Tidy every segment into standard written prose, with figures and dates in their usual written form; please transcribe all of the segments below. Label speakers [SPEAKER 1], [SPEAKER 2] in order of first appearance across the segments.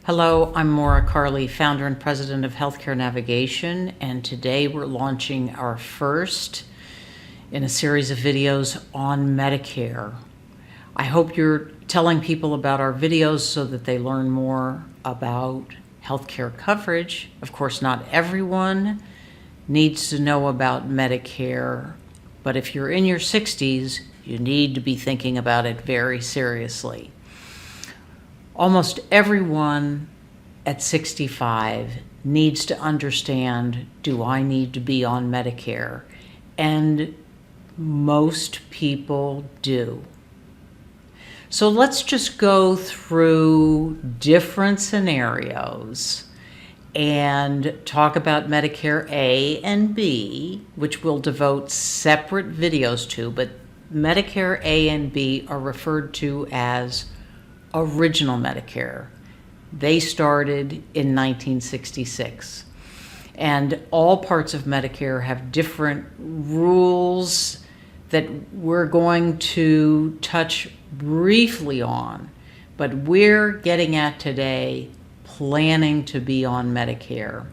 [SPEAKER 1] Hello, I'm Maura Carley, founder and president of Healthcare Navigation, and today we're launching our first in a series of videos on Medicare. I hope you're telling people about our videos so that they learn more about healthcare coverage. Of course, not everyone needs to know about Medicare, but if you're in your 60s, you need to be thinking about it very seriously. Almost everyone at 65 needs to understand, do I need to be on Medicare? And most people do. So let's just go through different scenarios and talk about Medicare A and B, which we'll devote separate videos to, but Medicare A and B are referred to as original Medicare. They started in 1966. And all parts of Medicare have different rules that we're going to touch briefly on. But we're getting at today planning to be on Medicare.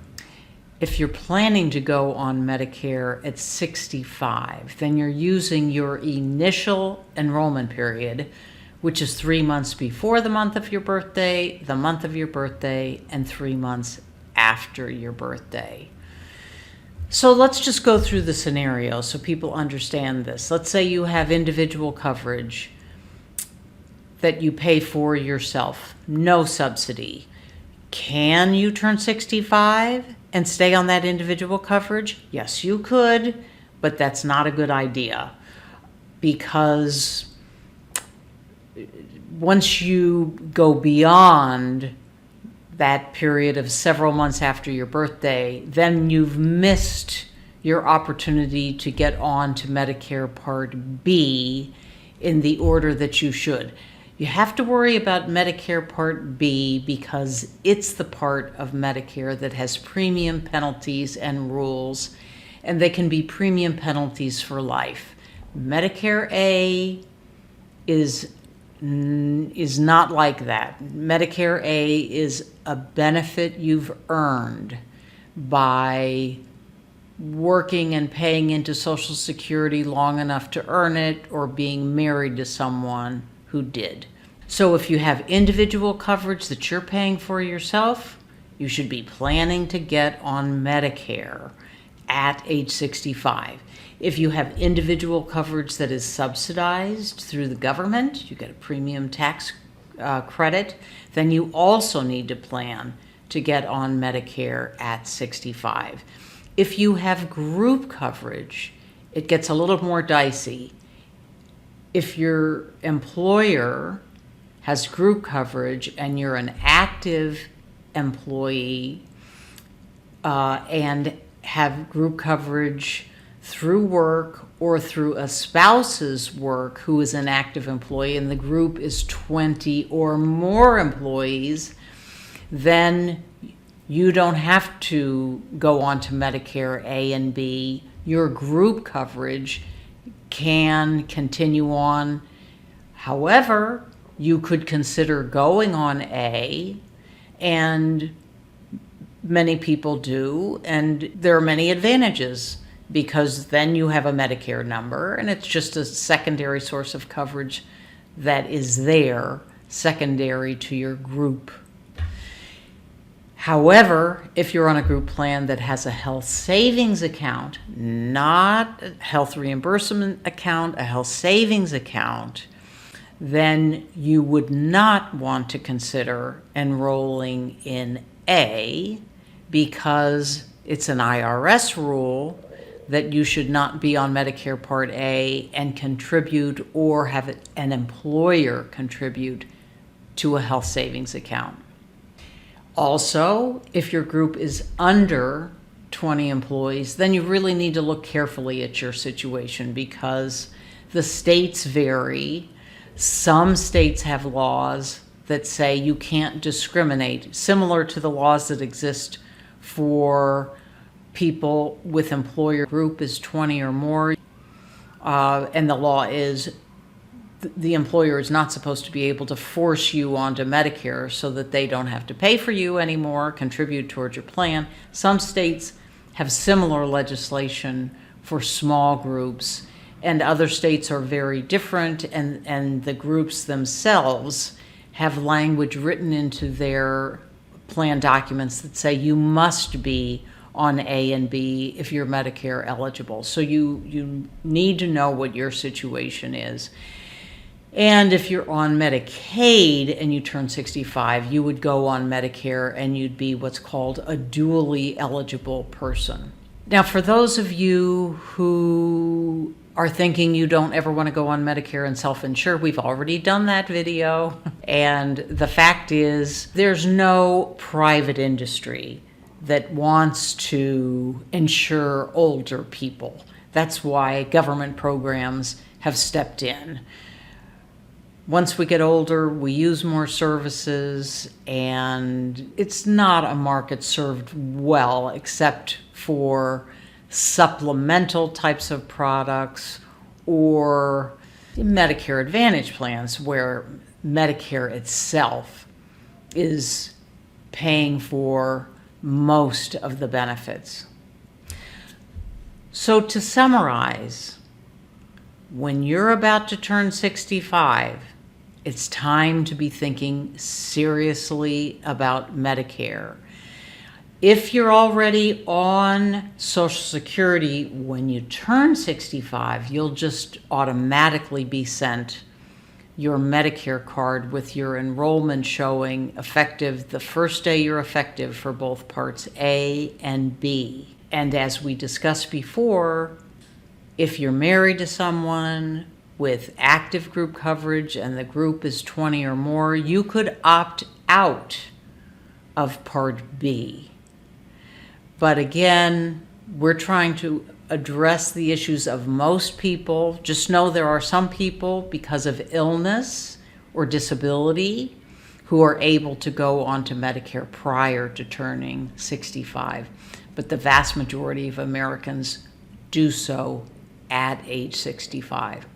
[SPEAKER 1] If you're planning to go on Medicare at 65, then you're using your initial enrollment period, which is 3 months before the month of your birthday, and 3 months after your birthday. So let's just go through the scenario so people understand this. Let's say you have individual coverage that you pay for yourself, no subsidy. Can you turn 65 and stay on that individual coverage? Yes, you could, but that's not a good idea, because once you go beyond that period of several months after your birthday, then you've missed your opportunity to get on to Medicare Part B in the order that you should. You have to worry about Medicare Part B because it's the part of Medicare that has premium penalties and rules, and they can be premium penalties for life. Medicare A is not like that. Medicare A is a benefit you've earned by working and paying into Social Security long enough to earn it, or being married to someone who did. So if you have individual coverage that you're paying for yourself, you should be planning to get on Medicare at age 65. If you have individual coverage that is subsidized through the government, you get a premium tax credit, then you also need to plan to get on Medicare at 65. If you have group coverage, it gets a little more dicey. If your employer has group coverage and you're an active employee and have group coverage through work or through a spouse's work who is an active employee, and the group is 20 or more employees, then you don't have to go on to Medicare A and B. Your group coverage can continue on. However, you could consider going on A, and many people do, and there are many advantages, because then you have a Medicare number, and it's just a secondary source of coverage that is there, secondary to your group. However, if you're on a group plan that has a health savings account, not a health reimbursement account, a health savings account, then you would not want to consider enrolling in A, because it's an IRS rule that you should not be on Medicare Part A and contribute, or have an employer contribute to a health savings account. Also, if your group is under 20 employees, then you really need to look carefully at your situation, because the states vary. Some states have laws that say you can't discriminate, similar to the laws that exist for people with employer group is 20 or more. And the law is the employer is not supposed to be able to force you onto Medicare so that they don't have to pay for you anymore, contribute towards your plan. Some states have similar legislation for small groups, and other states are very different, and the groups themselves have language written into their plan documents that say you must be on A and B if you're Medicare eligible. So you need to know what your situation is. And if you're on Medicaid and you turn 65, you would go on Medicare and you'd be what's called a dually eligible person. Now, for those of you who are thinking you don't ever want to go on Medicare and self-insure, we've already done that video. And the fact is, there's no private industry that wants to insure older people. That's why government programs have stepped in. Once we get older, we use more services, and it's not a market served well except for supplemental types of products or Medicare Advantage plans where Medicare itself is paying for most of the benefits. So to summarize, when you're about to turn 65, it's time to be thinking seriously about Medicare. If you're already on Social Security, when you turn 65, you'll just automatically be sent your Medicare card with your enrollment showing effective the first day you're effective for both Parts A and B. And as we discussed before, if you're married to someone with active group coverage and the group is 20 or more, you could opt out of Part B. But again, we're trying to address the issues of most people. Just know there are some people, because of illness or disability, who are able to go onto Medicare prior to turning 65. But the vast majority of Americans do so at age 65.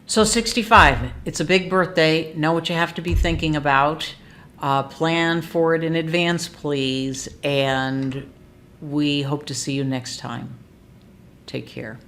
[SPEAKER 1] So 65, it's a big birthday. Know what you have to be thinking about. Plan for it in advance, please. And we hope to see you next time. Take care.